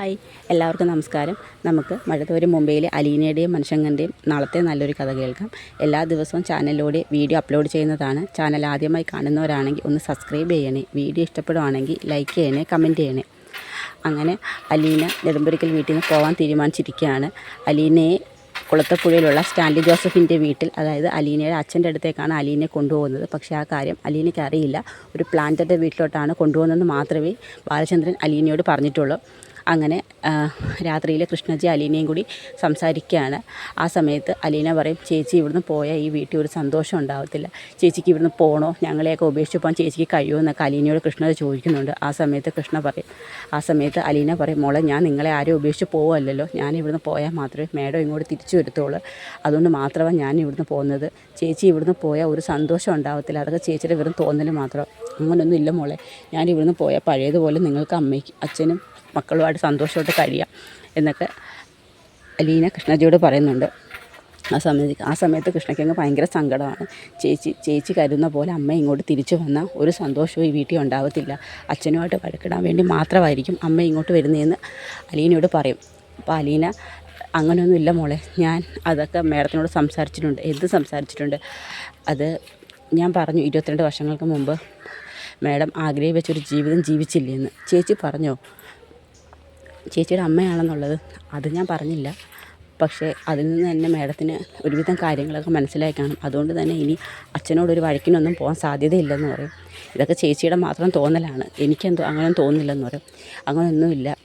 Hi, എല്ലാവർക്കും നമസ്കാരം. നമുക്ക് മഴത്തോരും മുംബൈയിലെ അലീനയുടെയും മനുഷ്യങ്ങൻ്റെയും നാളത്തെ നല്ലൊരു കഥ കേൾക്കാം. എല്ലാ ദിവസവും ചാനലിലൂടെ വീഡിയോ അപ്ലോഡ് ചെയ്യുന്നതാണ്. ചാനൽ ആദ്യമായി കാണുന്നവരാണെങ്കിൽ ഒന്ന് സബ്സ്ക്രൈബ് ചെയ്യണേ. വീഡിയോ ഇഷ്ടപ്പെടുവാണെങ്കിൽ ലൈക്ക് ചെയ്യണേ, കമൻറ്റ് ചെയ്യണേ. അങ്ങനെ അലീന നെടുമ്പൊരിക്കൽ വീട്ടിൽ നിന്ന് പോകാൻ തീരുമാനിച്ചിരിക്കുകയാണ്. അലീനയെ കുളത്തപ്പുഴയിലുള്ള സ്റ്റാൻലി ജോസഫിൻ്റെ വീട്ടിൽ, അതായത് അലീനയുടെ അച്ഛൻ്റെ അടുത്തേക്കാണ് അലീനയെ കൊണ്ടുപോകുന്നത്. പക്ഷേ ആ കാര്യം അലീനയ്ക്ക് അറിയില്ല. ഒരു പ്ലാന്ററുടെ വീട്ടിലോട്ടാണ് കൊണ്ടുപോകുന്നതെന്ന് മാത്രമേ ബാലചന്ദ്രൻ അലീനയോട് പറഞ്ഞിട്ടുള്ളൂ. അങ്ങനെ രാത്രിയിൽ കൃഷ്ണജി അലീനയും കൂടി സംസാരിക്കുകയാണ്. ആ സമയത്ത് അലീന പറയും, ചേച്ചി ഇവിടുന്ന് പോയാൽ ഈ വീട്ടിൽ ഒരു സന്തോഷം ഉണ്ടാകത്തില്ല. ചേച്ചിക്ക് ഇവിടുന്ന് പോകണോ, ഞങ്ങളെയൊക്കെ ഉപേക്ഷിച്ച് പോകാൻ ചേച്ചിക്ക് കഴിയുമോ എന്നൊക്കെ അലീനയോട് കൃഷ്ണജ ചോദിക്കുന്നുണ്ട്. ആ സമയത്ത് അലീന പറയും, മോളെ, ഞാൻ നിങ്ങളെ ആരും ഉപേക്ഷിച്ച് പോവുമല്ലോ. ഞാൻ ഇവിടുന്ന് പോയാൽ മാത്രമേ മേഡം ഇങ്ങോട്ട് തിരിച്ചു വരത്തുള്ളൂ. അതുകൊണ്ട് മാത്രമാണ് ഞാൻ ഇവിടുന്ന് പോകുന്നത്. ചേച്ചി ഇവിടുന്ന് പോയാൽ ഒരു സന്തോഷം ഉണ്ടാകത്തില്ല. അതൊക്കെ ചേച്ചിയുടെ വെറും തോന്നൽ മാത്രം. അങ്ങനെയൊന്നും ഇല്ല മോളെ. ഞാൻ ഇവിടുന്ന് പോയാൽ പഴയതുപോലെ നിങ്ങൾക്ക് അമ്മയ്ക്ക് അച്ഛനും മക്കളുമായിട്ട് സന്തോഷമായിട്ട് കഴിയാം എന്നൊക്കെ അലീന കൃഷ്ണജിയോട് പറയുന്നുണ്ട്. ആ സമയത്ത് കൃഷ്ണയ്ക്ക് അങ്ങ് ഭയങ്കര സങ്കടമാണ്. ചേച്ചി കരുതുന്ന പോലെ അമ്മ ഇങ്ങോട്ട് തിരിച്ചു വന്നാൽ ഒരു സന്തോഷവും ഈ വീട്ടിൽ ഉണ്ടാകത്തില്ല. അച്ഛനുമായിട്ട് വഴക്കിടാൻ വേണ്ടി മാത്രമായിരിക്കും അമ്മ ഇങ്ങോട്ട് വരുന്നതെന്ന് അലീനയോട് പറയും. അപ്പോൾ അലീന, അങ്ങനെയൊന്നും ഇല്ല മോളെ, ഞാൻ അതൊക്കെ മേഡത്തിനോട് സംസാരിച്ചിട്ടുണ്ട്. എന്ത് സംസാരിച്ചിട്ടുണ്ട്? അത് ഞാൻ പറഞ്ഞു, 22 വർഷങ്ങൾക്ക് മുമ്പ് മേഡം ആഗ്രഹിച്ചൊരു ജീവിതം ജീവിച്ചില്ലെന്ന്. ചേച്ചി പറഞ്ഞോ? ചേച്ചിയുടെ അമ്മയാണെന്നുള്ളത് അത് ഞാൻ പറഞ്ഞില്ല. പക്ഷേ അതിൽ നിന്ന് തന്നെ മേഡത്തിന് ഒരുവിധം കാര്യങ്ങളൊക്കെ മനസ്സിലായി കാണും. അതുകൊണ്ട് തന്നെ ഇനി അച്ഛനോടൊരു വഴക്കിനൊന്നും പോകാൻ സാധ്യതയില്ലെന്ന് പറയും. ഇതൊക്കെ ചേച്ചിയുടെ മാത്രം തോന്നലാണ്, എനിക്കെന്തോ അങ്ങനെ തോന്നില്ലെന്ന് പറയും. അങ്ങനെയൊന്നുമില്ല,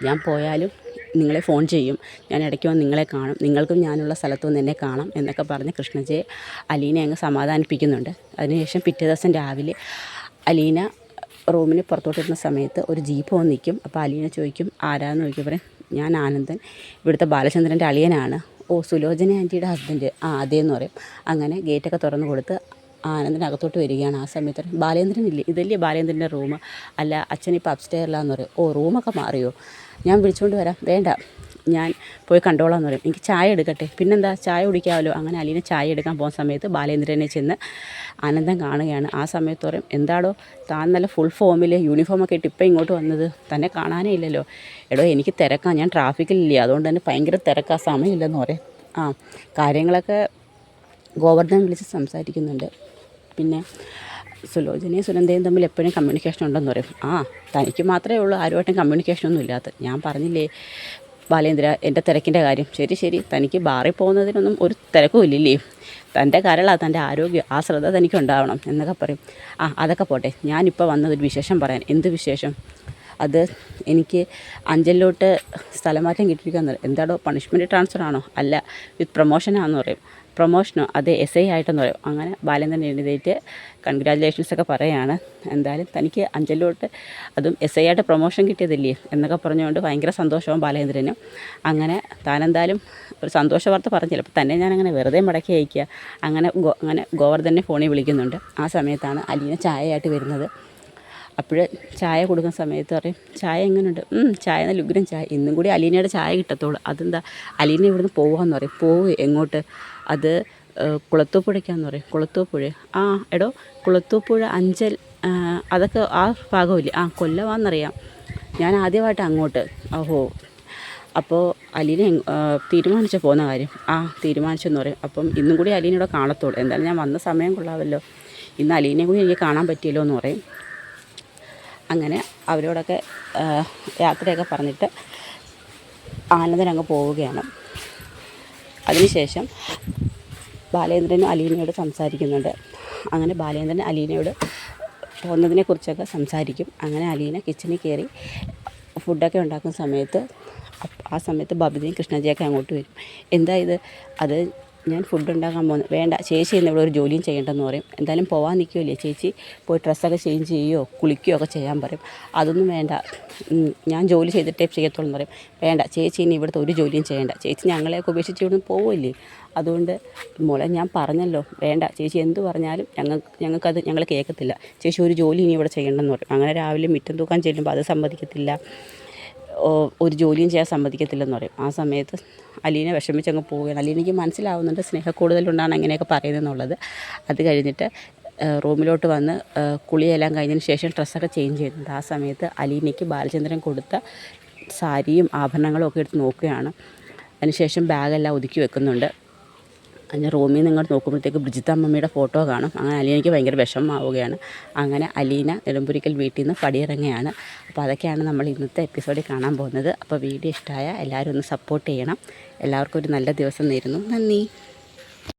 ഞാൻ പോയാലും നിങ്ങളെ ഫോൺ ചെയ്യും, ഞാൻ ഇടയ്ക്ക് വന്ന് നിങ്ങളെ കാണും, നിങ്ങൾക്കും ഞാനുള്ള സ്ഥലത്ത് വന്ന് എന്നെ കാണാം എന്നൊക്കെ പറഞ്ഞ് കൃഷ്ണജയെ അലീന അങ്ങ് സമാധാനിപ്പിക്കുന്നുണ്ട്. അതിനുശേഷം പിറ്റേ ദിവസം രാവിലെ അലീന റൂമിന് പുറത്തോട്ടിരുന്ന സമയത്ത് ഒരു ജീപ്പ് വന്ന് നിൽക്കും. അപ്പോൾ അലീന ചോദിക്കും, ആരാന്ന് ചോദിക്കും. പറയും, ഞാൻ ആനന്ദൻ, ഇവിടുത്തെ ബാലചന്ദ്രൻ്റെ അളിയനാണ്. ഓ, സുലോചന ആൻറ്റിയുടെ ഹസ്ബൻഡ്? ആ, അതേന്ന് പറയും. അങ്ങനെ ഗേറ്റൊക്കെ തുറന്ന് കൊടുത്ത് ആനന്ദനകത്തോട്ട് വരികയാണ്. ആ സമയത്ത് ബാലേന്ദ്രൻ ഇല്ലേ, ഇതല്ലേ ബാലേന്ദ്രൻ്റെ റൂം? അല്ല, അച്ഛനിപ്പോൾ അപ്സ്റ്റെയറിലാന്ന് പറയും. ഓ, റൂമൊക്കെ മാറിയോ? ഞാൻ വിളിച്ചുകൊണ്ട് വരാം. വേണ്ട, ഞാൻ പോയി കണ്ടോളാമെന്ന് പറയും. എനിക്ക് ചായ എടുക്കട്ടെ? പിന്നെന്താ, ചായ കുടിക്കാമല്ലോ. അങ്ങനെ അലീന ചായ എടുക്കാൻ പോകുന്ന സമയത്ത് ബാലേന്ദ്രനെ ചെന്ന് ആനന്ദൻ കാണുകയാണ്. ആ സമയത്ത് പറയും, എന്താടോ താൻ നല്ല ഫുൾ ഫോമിൽ യൂണിഫോമൊക്കെ ഇട്ട് ഇപ്പം ഇങ്ങോട്ട് വന്നത്? തന്നെ കാണാനേ ഇല്ലല്ലോ. എടോ, എനിക്ക് തിരക്കാണ്, ഞാൻ ട്രാഫിക്കിലില്ലേ, അതുകൊണ്ട് തന്നെ ഭയങ്കര തിരക്കാ, സമയമില്ലെന്ന് പറയും. കാര്യങ്ങളൊക്കെ ഗോവർദ്ധൻ വിളിച്ച് സംസാരിക്കുന്നുണ്ട്. പിന്നെ സുലോചനയും സുനന്ദയും തമ്മിൽ എപ്പോഴും കമ്മ്യൂണിക്കേഷൻ ഉണ്ടെന്ന് പറയും. തനിക്ക് മാത്രമേ ഉള്ളൂ ആരുമായിട്ടും കമ്മ്യൂണിക്കേഷനൊന്നും ഇല്ലാത്ത. ഞാൻ പറഞ്ഞില്ലേ ബാലേന്ദ്ര, എൻ്റെ തിരക്കിൻ്റെ കാര്യം. ശരി, തനിക്ക് ബാറിൽ പോകുന്നതിനൊന്നും ഒരു തിരക്കും ഇല്ലല്ലേ? തൻ്റെ കരളാണ്, തൻ്റെ ആരോഗ്യം, ആ ശ്രദ്ധ തനിക്കുണ്ടാവണം എന്നൊക്കെ പറയും. അതൊക്കെ പോട്ടെ, ഞാനിപ്പോൾ വന്നതൊരു വിശേഷം പറയാൻ. എന്ത് വിശേഷം? അത് എനിക്ക് അഞ്ചലിലോട്ട് സ്ഥലമാറ്റം കിട്ടിയിരിക്കുകയെന്ന് പറയും. എന്താടോ, പണിഷ്മെൻറ്റ് ട്രാൻസ്ഫർ ആണോ? അല്ല, വിത്ത് പ്രൊമോഷനാണെന്ന് പറയും. പ്രൊമോഷനോ? അതെ, SI ആയിട്ടെന്ന് പറയും. അങ്ങനെ ബാലേന്ദ്രൻ എഴുന്നേറ്റ് കൺഗ്രാജുലേഷൻസൊക്കെ പറയുകയാണ്. എന്തായാലും തനിക്ക് അഞ്ചലിലോട്ട് അതും SI ആയിട്ട് പ്രൊമോഷൻ കിട്ടിയതില്ലേ എന്നൊക്കെ പറഞ്ഞുകൊണ്ട് ഭയങ്കര സന്തോഷവും ബാലേന്ദ്രനും. അങ്ങനെ താനെന്തായാലും ഒരു സന്തോഷ വാർത്ത പറഞ്ഞില്ല. അപ്പോൾ തന്നെ ഞാനങ്ങനെ വെറുതെ മടക്കി അയക്കുക. അങ്ങനെ ഗോവർദ്ധനെ ഫോണിൽ വിളിക്കുന്നുണ്ട്. ആ സമയത്താണ് അലീന ചായയായിട്ട് വരുന്നത്. അപ്പോൾ ചായ കൊടുക്കുന്ന സമയത്ത് പറയും, ചായ എങ്ങനെയുണ്ട്? ചായ നല്ല ഉഗ്രം ചായ. ഇന്നും കൂടി അലീനയുടെ ചായ കിട്ടത്തുള്ളൂ. അതെന്താ, അലീന ഇവിടുന്ന് പോകാമെന്ന് പറയും. പോവുക എങ്ങോട്ട്? അത് കുളത്തൂപ്പുഴയ്ക്കാന്ന് പറയും. കുളത്തൂപ്പുഴ? എടോ, കുളത്തൂപ്പുഴ അഞ്ചൽ, അതൊക്കെ ആ ഭാഗമില്ലേ? കൊല്ലമാണെന്നറിയാം, ഞാൻ ആദ്യമായിട്ട് അങ്ങോട്ട്. ഓഹോ, അപ്പോൾ അലീന തീരുമാനിച്ച പോകുന്ന കാര്യം? തീരുമാനിച്ചെന്ന് പറയും. അപ്പം ഇന്നും കൂടി അലീനയുടെ കാണത്തുള്ളൂ. എന്തായാലും ഞാൻ വന്ന സമയം കൊള്ളാമല്ലോ, ഇന്ന് അലീനയും കൂടി എനിക്ക് കാണാൻ പറ്റിയല്ലോ എന്ന് പറയും. അങ്ങനെ അവരോടൊക്കെ യാത്രയൊക്കെ പറഞ്ഞിട്ട് ആനന്ദൻ അങ്ങ് പോവുകയാണ്. അതിനുശേഷം ബാലേന്ദ്രനും അലീനയോട് സംസാരിക്കുന്നുണ്ട്. അങ്ങനെ ബാലേന്ദ്രൻ അലീനയോട് പോകുന്നതിനെക്കുറിച്ചൊക്കെ സംസാരിക്കും. അങ്ങനെ അലീന കിച്ചണിൽ കയറി ഫുഡൊക്കെ ഉണ്ടാക്കുന്ന സമയത്ത് ആ സമയത്ത് ബബിതയും കൃഷ്ണജിയൊക്കെ അങ്ങോട്ട് വരും. എന്താ ഇത്? അത് ഞാൻ ഫുഡ് ഉണ്ടാക്കാൻ പോകുന്നത്. വേണ്ട ചേച്ചി, ഇന്ന് ഇവിടെ ഒരു ജോലിയും ചെയ്യേണ്ടെന്ന് പറയും. എന്തായാലും പോകാൻ നിൽക്കുമല്ലേ, ചേച്ചി പോയി ഡ്രസ്സൊക്കെ ചേഞ്ച് ചെയ്യുകയോ കുളിക്കുകയോ ഒക്കെ ചെയ്യാൻ പറയും. അതൊന്നും വേണ്ട, ഞാൻ ജോലി ചെയ്തിട്ടേ ചെയ്യത്തുള്ളൂ എന്ന് പറയും. വേണ്ട ചേച്ചി, ഇനി ഇവിടുത്തെ ഒരു ജോലിയും ചെയ്യേണ്ട. ചേച്ചി ഞങ്ങളെയൊക്കെ ഉപേക്ഷിച്ച് ഇവിടുന്ന് പോവില്ലേ? അതുകൊണ്ട് മോളെ, ഞാൻ പറഞ്ഞല്ലോ, വേണ്ട ചേച്ചി, എന്ത് പറഞ്ഞാലും ഞങ്ങൾക്കത് ഞങ്ങൾ കേൾക്കത്തില്ല. ചേച്ചി ഒരു ജോലി ഇനി ഇവിടെ ചെയ്യണമെന്ന് പറയും. അങ്ങനെ രാവിലെ മിറ്റം തൂക്കാൻ ചെല്ലുമ്പോൾ അത് സമ്മതിക്കത്തില്ല, ഒരു ജോലിയും ചെയ്യാൻ സമ്മതിക്കത്തില്ലെന്ന് പറയും. ആ സമയത്ത് അലീന വിഷമിച്ചങ്ങ് പോവുകയാണ്. അലീനയ്ക്ക് മനസ്സിലാവുന്നുണ്ട് സ്നേഹക്കൂടുതലുണ്ടാണ് അങ്ങനെയൊക്കെ പറയുന്നതെന്നുള്ളത്. അത് കഴിഞ്ഞിട്ട് റൂമിലോട്ട് വന്ന് കുളിയെല്ലാം കഴിഞ്ഞതിന് ശേഷം ഡ്രസ്സൊക്കെ ചേഞ്ച് ചെയ്യുന്നുണ്ട്. ആ സമയത്ത് അലീനയ്ക്ക് ബാലചന്ദ്രൻ കൊടുത്ത സാരിയും ആഭരണങ്ങളും ഒക്കെ എടുത്ത് നോക്കുകയാണ്. അതിനുശേഷം ബാഗെല്ലാം ഒതുക്കി വെക്കുന്നുണ്ട്. അതിന് റൂമിൽ നിന്ന് ഇങ്ങോട്ട് നോക്കുമ്പോഴത്തേക്ക് ബ്രിജിത്ത അമ്മമ്മയുടെ ഫോട്ടോ കാണും. അങ്ങനെ അലീനയ്ക്ക് ഭയങ്കര വിഷമമാവുകയാണ്. അങ്ങനെ അലീന നെടുമ്പുരിക്കൽ വീട്ടിൽ നിന്ന് പടിയിറങ്ങുകയാണ്. അപ്പോൾ അതൊക്കെയാണ് നമ്മൾ ഇന്നത്തെ എപ്പിസോഡിൽ കാണാൻ പോകുന്നത്. അപ്പോൾ വീഡിയോ ഇഷ്ടമായ എല്ലാവരും ഒന്ന് സപ്പോർട്ട് ചെയ്യണം. എല്ലാവർക്കും ഒരു നല്ല ദിവസം നേരുന്നു. നന്ദി.